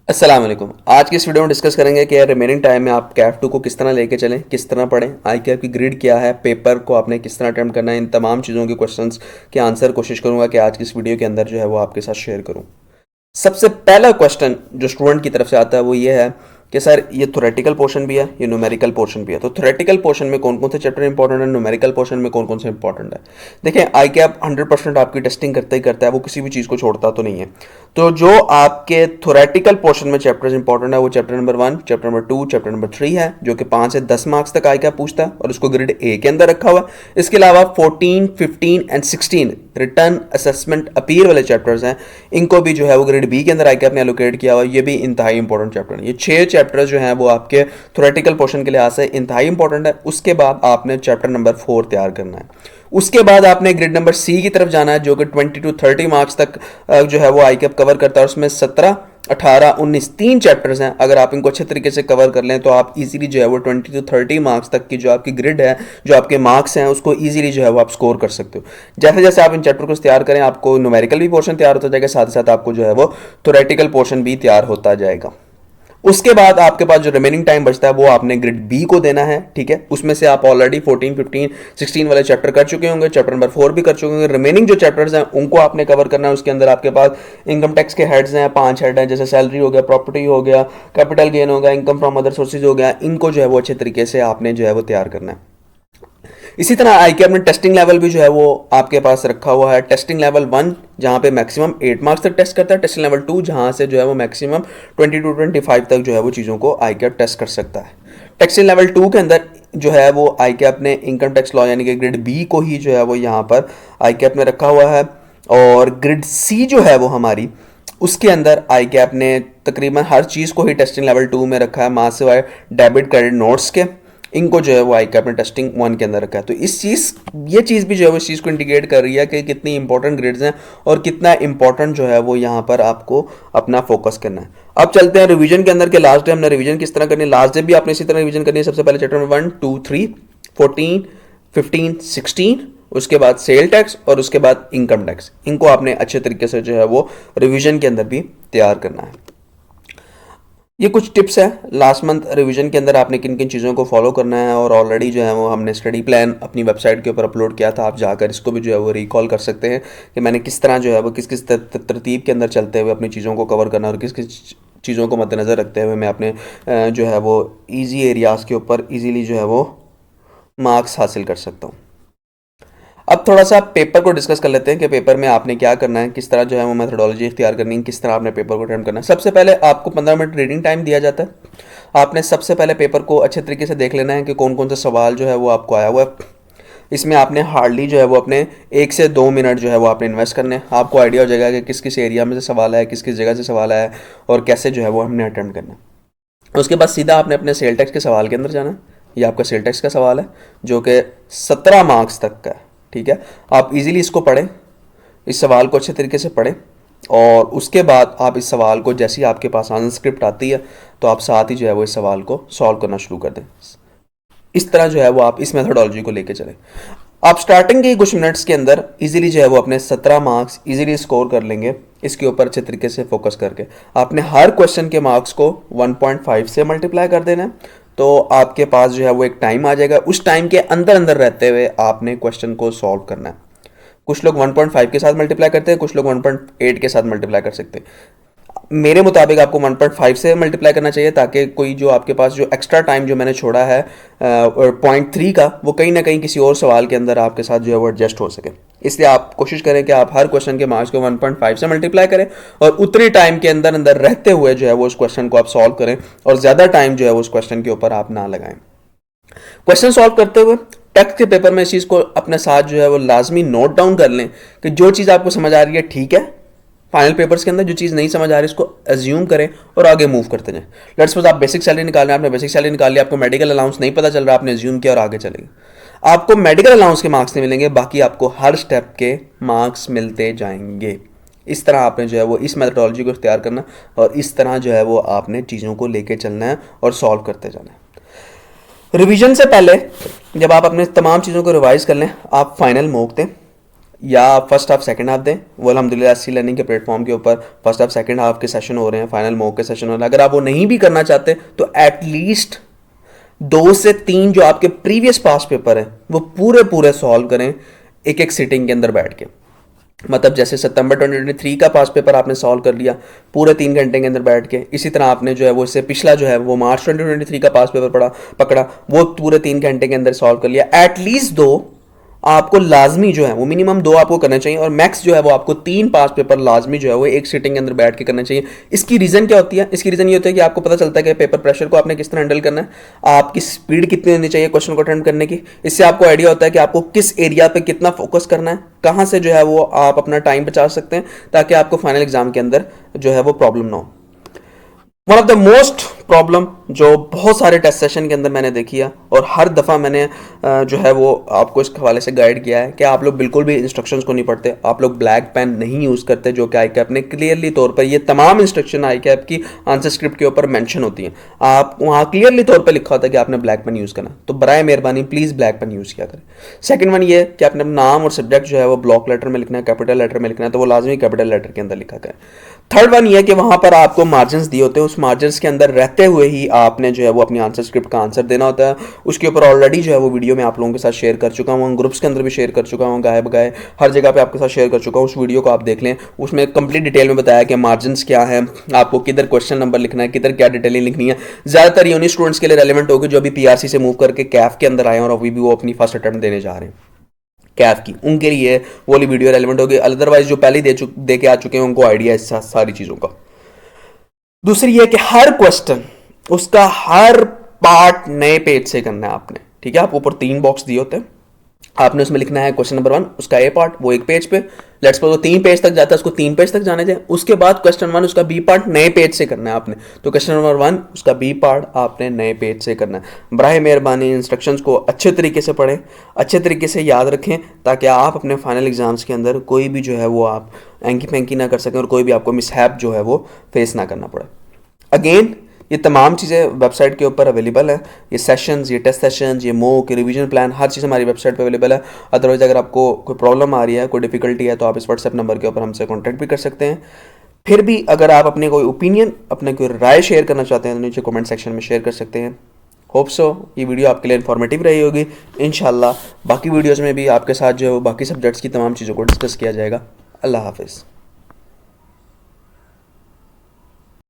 अस्सलाम वालेकुम। आज की इस वीडियो में डिस्कस करेंगे कि रिमेनिंग टाइम में आप कैफ टू को किस तरह लेके चलें, किस तरह पढ़ें, आई कैफ की ग्रिड क्या है, पेपर को आपने किस तरह अटेम्प्ट करना है। इन तमाम चीज़ों के क्वेश्चंस के आंसर कोशिश करूंगा कि आज की इस वीडियो के अंदर जो है वो आपके साथ शेयर करूं। सबसे पहला क्वेश्चन जो स्टूडेंट की तरफ से आता है वो ये है कि सर ये थ्योरेटिकल पोर्शन भी है, ये न्यूमेरिकल पोर्शन भी है। तो थ्योरेटिकल पोर्शन में कौन कौन से चैप्टर इंपॉर्टेंट है, न्यूमेरिकल पोर्शन में कौन कौन से इंपॉर्टेंट है। देखें, आई कैप 100% आपकी टेस्टिंग करता ही करता है, वो किसी भी चीज़ को छोड़ता तो नहीं है। तो जो आपके थ्योरेटिकल पोर्शन में चैप्टर्स इंपॉर्टेंट है वो chapter number 1, chapter number 2, chapter number 3 है, जो कि 5 से 10 मार्क्स तक आई कैप पूछता है और उसको ग्रेड ए के अंदर रखा हुआ है। इसके अलावा 14, 15 एंड 16 रिटर्न असेसमेंट अपीयर वाले चैप्टर्स हैं, इनको भी जो है वो ग्रेड बी के अंदर आई कैप ने एलोकेट किया हुआ है। ये भी इंतहाई इंपॉर्टेंट चैप्टर है। ये 6 चैप्टर्स जो हैं वो आपके थ्योरेटिकल पोर्शन के लिहाज से इंतहाई इंपॉर्टेंट है। उसके बाद आपने चैप्टर नंबर 4 तैयार करना है। उसके बाद आपने ग्रेड नंबर सी की तरफ जाना है, जो कि 20 to 30 मार्क्स तक जो है वो आई कैप कवर करता है। उसमें 17, 18, 19 3 चैप्टर्स हैं। अगर आप इनको अच्छे तरीके से कवर कर लें तो आप इजीली जो है वो 20 to 30 मार्क्स तक की जो आपकी ग्रिड है, जो आपके मार्क्स हैं, उसको इजीली जो है वो आप स्कोर कर सकते हो। जैसे जैसे आप इन चैप्टर को तैयार करें, आपको न्यूमेरिकल भी पोर्शन तैयार होता जाएगा, साथ ही साथ आपको जो है वो थ्योरेटिकल पोर्शन भी तैयार होता जाएगा। उसके बाद आपके पास जो रिमेनिंग टाइम बचता है वो आपने ग्रेड बी को देना है। ठीक है, उसमें से आप ऑलरेडी 14, 15, 16 वाले चैप्टर कर चुके होंगे, चैप्टर नंबर 4 भी कर चुके होंगे। रिमेनिंग जो चैप्टर्स हैं उनको आपने कवर करना है। उसके अंदर आपके पास इनकम टैक्स के हेड्स हैं, 5 हेड हैं, जैसे सैलरी हो गया, प्रॉपर्टी हो गया, कैपिटल गेन हो गया, इनकम फ्रॉम अदर सोर्सेज हो गया। इनको जो है वो अच्छे तरीके से आपने जो है वो तैयार करना है। इसी तरह आई कैप में टेस्टिंग लेवल भी जो है वो आपके पास रखा हुआ है। टेस्टिंग लेवल 1 जहाँ पे मैक्सिमम 8 मार्क्स तक टेस्ट करता है, टेस्टिंग लेवल 2 जहाँ से जो है वो मैक्सिमम 20 to 25 तक जो है वो चीज़ों को आई कैप टेस्ट कर सकता है। टेस्टिंग लेवल 2 के अंदर जो है वो आई कैप ने इनकम टैक्स लॉ यानी कि ग्रेड बी को ही जो है वो यहाँ पर आई कैप ने रखा हुआ है। और ग्रेड सी जो है वो हमारी, उसके अंदर आई कैप ने तकरीबन हर चीज़ को ही टेस्टिंग लेवल 2 में रखा है, माँ सिवाय डेबिट क्रेडिट नोट्स के। इनको जो है वो आई कैप ने टेस्टिंग 1 के अंदर रखा है। तो ये चीज़ भी जो है वो इस चीज़ को इंडिकेट कर रही है कि कितनी इंपॉर्टेंट ग्रेड्स हैं और कितना इंपॉर्टेंट जो है वो यहाँ पर आपको अपना फोकस करना है। अब चलते हैं रिवीजन के अंदर के लास्ट डे हमने रिवीजन किस तरह करनी है। लास्ट डे भी आपने इसी तरह रिवीजन करनी है। सबसे पहले चैप्टर नंबर 1, 2, 3, 14, 15, 16, उसके बाद सेल टैक्स और उसके बाद इनकम टैक्स। इनको आपने अच्छे तरीके से जो है वो रिवीजन के अंदर भी तैयार करना है। ये कुछ टिप्स है लास्ट मंथ रिवीजन के अंदर आपने किन किन चीज़ों को फॉलो करना है, और ऑलरेडी जो है वो हमने स्टडी प्लान अपनी वेबसाइट के ऊपर अपलोड किया था। आप जाकर इसको भी जो है वो रिकॉल कर सकते हैं कि मैंने किस तरह जो है वो किस किस तरतीब के अंदर चलते हुए अपनी चीज़ों को कवर करना और किस किस चीज़ों को मद्देनज़र रखते हुए मैं अपने जो है वो ईजी एरियाज़ के ऊपर ईजीली जो है वो मार्क्स हासिल कर सकता हूँ। अब थोड़ा सा पेपर को डिस्कस कर लेते हैं कि पेपर में आपने क्या करना है, किस तरह जो है वो मेथोडोलॉजी इख्तियार करनी है, किस तरह आपने पेपर को अटेम्प्ट करना है। सबसे पहले आपको 15 मिनट रीडिंग टाइम दिया जाता है। आपने सबसे पहले पेपर को अच्छे तरीके से देख लेना है कि कौन कौन सा सवाल जो है वो आपको आया हुआ है। इसमें आपने हार्डली जो है वो अपने 1 से 2 मिनट जो है वो आपने इन्वेस्ट करने हैं। आपको आइडिया हो जाएगा कि किस किस एरिया में से सवाल है, किस किस जगह से सवाल है और कैसे जो है वो हमने अटेम्प्ट करना है। उसके बाद सीधा आपने अपने सेल टैक्स के सवाल के अंदर जाना है। ये आपका सेल टैक्स का सवाल है जो कि 17 मार्क्स तक का है। ठीक है, आप इजीली इसको पढ़ें, इस सवाल को अच्छे तरीके से पढ़ें, और उसके बाद आप इस सवाल को जैसे ही आपके पास आंसर स्क्रिप्ट आती है तो आप साथ ही जो है वो इस सवाल को सॉल्व करना शुरू कर दें। इस तरह जो है वो आप इस मेथोडोलॉजी को लेके चलें। आप स्टार्टिंग के कुछ मिनट्स के अंदर इजीली जो है वो अपने 17 मार्क्स इजीली स्कोर कर लेंगे। इसके ऊपर अच्छे तरीके से फोकस करके आपने हर क्वेश्चन के मार्क्स को 1.5 से मल्टीप्लाई कर देना है। तो आपके पास जो है वो एक टाइम आ जाएगा, उस टाइम के अंदर अंदर रहते हुए आपने क्वेश्चन को सॉल्व करना है। कुछ लोग 1.5 के साथ मल्टीप्लाई करते हैं, कुछ लोग 1.8 के साथ मल्टीप्लाई कर सकते हैं। मेरे मुताबिक आपको 1.5 से मल्टीप्लाई करना चाहिए ताकि कोई जो आपके पास जो एक्स्ट्रा टाइम जो मैंने छोड़ा है 0.3 का, वो कहीं ना कहीं किसी और सवाल के अंदर आपके साथ जो है वो एडजस्ट हो सके। इसलिए आप कोशिश करें कि आप हर क्वेश्चन के मार्क्स को 1.5 से मल्टीप्लाई करें और उतनी टाइम के अंदर अंदर रहते हुए जो है वो उस क्वेश्चन को आप सॉल्व करें, और ज़्यादा टाइम जो है वो उस क्वेश्चन के ऊपर आप ना लगाएं। क्वेश्चन सॉल्व करते हुए टेक्स्ट के पेपर में इस चीज़ को अपने साथ जो है वो लाजमी नोट डाउन कर लें कि जो चीज़ आपको समझ आ रही है ठीक है, फाइनल पेपर्स के अंदर जो चीज़ नहीं समझ आ रही इसको एज्यूम करें और आगे मूव करते जाएं। लेट्स सपोज आप बेसिक सैलरी निकाल रहे हैं, आपने बेसिक सैलरी निकाल लिया, आपको मेडिकल अलाउंस नहीं पता चल रहा, आपने एज्यूम किया और आगे चले गए। आपको मेडिकल अलाउंस के मार्क्स नहीं मिलेंगे, बाकी आपको हर स्टेप के मार्क्स मिलते जाएंगे। इस तरह आपने जो है वो इस मेथोडोलॉजी को इख्तियार करना और इस तरह जो है वो आपने चीज़ों को लेके चलना है और सॉल्व करते जाना है। रिवीजन से पहले जब आप अपने तमाम चीज़ों को रिवाइज कर लें, आप फाइनल मॉक दें। या फर्स्ट हाफ सेकंड हाफ दें। वो अल्हम्दुलिल्लाह सी लर्निंग के प्लेटफॉर्म के ऊपर फर्स्ट हाफ सेकंड हाफ के सेशन हो रहे हैं, फाइनल मॉक के सेशन हो रहे हैं। अगर आप वो नहीं भी करना चाहते तो एटलीस्ट 2 से 3 जो आपके प्रीवियस पास पेपर हैं वो पूरे पूरे सॉल्व करें एक एक सिटिंग के अंदर बैठ के। मतलब जैसे सितंबर 2023 का पास पेपर आपने सॉल्व कर लिया पूरे 3 घंटे के अंदर बैठ के, इसी तरह आपने जो है वो इससे पिछला जो है वो मार्च 2023 का पास पेपर पकड़ा, वो पूरे 3 घंटे के अंदर सॉल्व कर लिया। एटलीस्ट 2 आपको लाजमी जो है वो मिनिमम 2 आपको करना चाहिए, और मैक्स जो है वो आपको 3 पास पेपर लाजमी जो है वो एक सिटिंग के अंदर बैठ के करना चाहिए। इसकी रीज़न क्या होती है? इसकी रीज़न ये होती है कि आपको पता चलता है कि पेपर प्रेशर को आपने किस तरह हैंडल करना है, आपकी स्पीड कितनी होनी चाहिए क्वेश्चन को अटेम्प्ट करने की। इससे आपको आइडिया होता है कि आपको किस एरिया पे कितना फोकस करना है, कहाँ से जो है वो आप अपना टाइम बचा सकते हैं ताकि आपको फाइनल एग्जाम के अंदर जो है वो प्रॉब्लम ना हो। One of the most problem जो बहुत सारे टेस्ट सेशन के अंदर मैंने देखी है, और हर दफ़ा मैंने जो है वो आपको इस हवाले से गाइड किया है कि आप लोग बिल्कुल भी इंस्ट्रक्शंस को नहीं पढ़ते, आप लोग ब्लैक पेन नहीं यूज़ करते, जो कि आई कैप ने क्लियरली तौर पर ये तमाम इंस्ट्रक्शन आई कैप की आंसर स्क्रिप्ट के ऊपर मेंशन होती हैं। आप वहाँ क्लियरली तौर पर लिखा होता है कि आपने ब्लैक पेन यूज़ करना, तो बराए मेहरबानी प्लीज़ ब्लैक पेन यूज़ किया करें। सेकंड वन ये कि आपने नाम और सब्जेक्ट जो है वो ब्लॉक लेटर में लिखना है, कैपिटल लेटर में लिखना है, तो वो लाजमी कैपिटल लेटर के अंदर लिखा करें। थर्ड वन ये कि वहाँ पर आपको मार्जिन्स दिए होते हैं, उस मार्जिन्स के अंदर रहते हुए ही आपने जो है वो अपनी आंसर स्क्रिप्ट का आंसर देना होता है। उसके ऊपर ऑलरेडी जो है वो वीडियो मैं आप लोगों के साथ शेयर कर चुका हूँ, ग्रुप्स के अंदर भी शेयर कर चुका हूँ, गाए बगाए हर जगह पे आपके साथ शेयर कर चुका हूँ। उस वीडियो को आप देख लें, उसमें कंप्लीट डिटेल में बताया कि मार्जिन्स क्या है, आपको किधर क्वेश्चन नंबर लिखना है, किधर क्या डिटेलिंग लिखनी है। ज़्यादातर यूनी स्टूडेंट्स के लिए रेलिवेंट होगी जो अभी PRC से मूव करके कैफ के अंदर आए हैं और अभी भी वो अपनी फर्स्ट अटेम्प्ट देने जा रहे हैं कैफ की, उनके लिए वो वाली वीडियो रेलिवेंट होगी। अदरवाइज जो पहले दे के आ चुके हैं उनको आइडिया है इस सारी चीज़ों का। दूसरी ये कि हर क्वेश्चन उसका हर पार्ट नए पेज से करना है आपने, ठीक है। आपको ऊपर 3 बॉक्स दिए होते हैं, आपने उसमें लिखना है क्वेश्चन नंबर 1 उसका ए पार्ट वो एक पेज पे, लेट्स सपोज वो 3 पेज तक जाता है, उसको 3 पेज तक जाने दें। उसके बाद क्वेश्चन 1 उसका बी पार्ट नए पेज से करना है आपने, तो क्वेश्चन नंबर 1 उसका बी पार्ट आपने नए पेज से करना है। बराए मेहरबानी इंस्ट्रक्शंस को अच्छे तरीके से पढ़ें, अच्छे तरीके से याद रखें, ताकि आप अपने फाइनल एग्जाम्स के अंदर कोई भी जो है वो आप एंकी फेंकी ना कर सकें और कोई भी आपको मिसहैप जो है वो फेस ना करना पड़े। अगेन ये तमाम चीज़ें वेबसाइट के ऊपर अवेलेबल है, ये सेशंस, ये टेस्ट सेशंस, ये मॉक, रिवीजन प्लान, हर चीज़ हमारी वेबसाइट पे अवेलेबल है। अदरवाइज अगर आपको कोई प्रॉब्लम आ रही है, कोई डिफिकल्टी है, तो आप इस व्हाट्सएप नंबर के ऊपर हमसे कॉन्टैक्ट भी कर सकते हैं। फिर भी अगर आप अपने कोई ओपिनियन, अपने कोई राय शेयर करना चाहते हैं तो नीचे कमेंट सेक्शन में शेयर कर सकते हैं। होप सो ये वीडियो आपके लिए इन्फॉर्मेटिव रही होगी। इंशाल्लाह बाकी वीडियोज़ में भी आपके साथ जो बाकी सब्जेक्ट्स की तमाम चीज़ों को डिस्कस किया जाएगा। अल्लाह हाफिज़।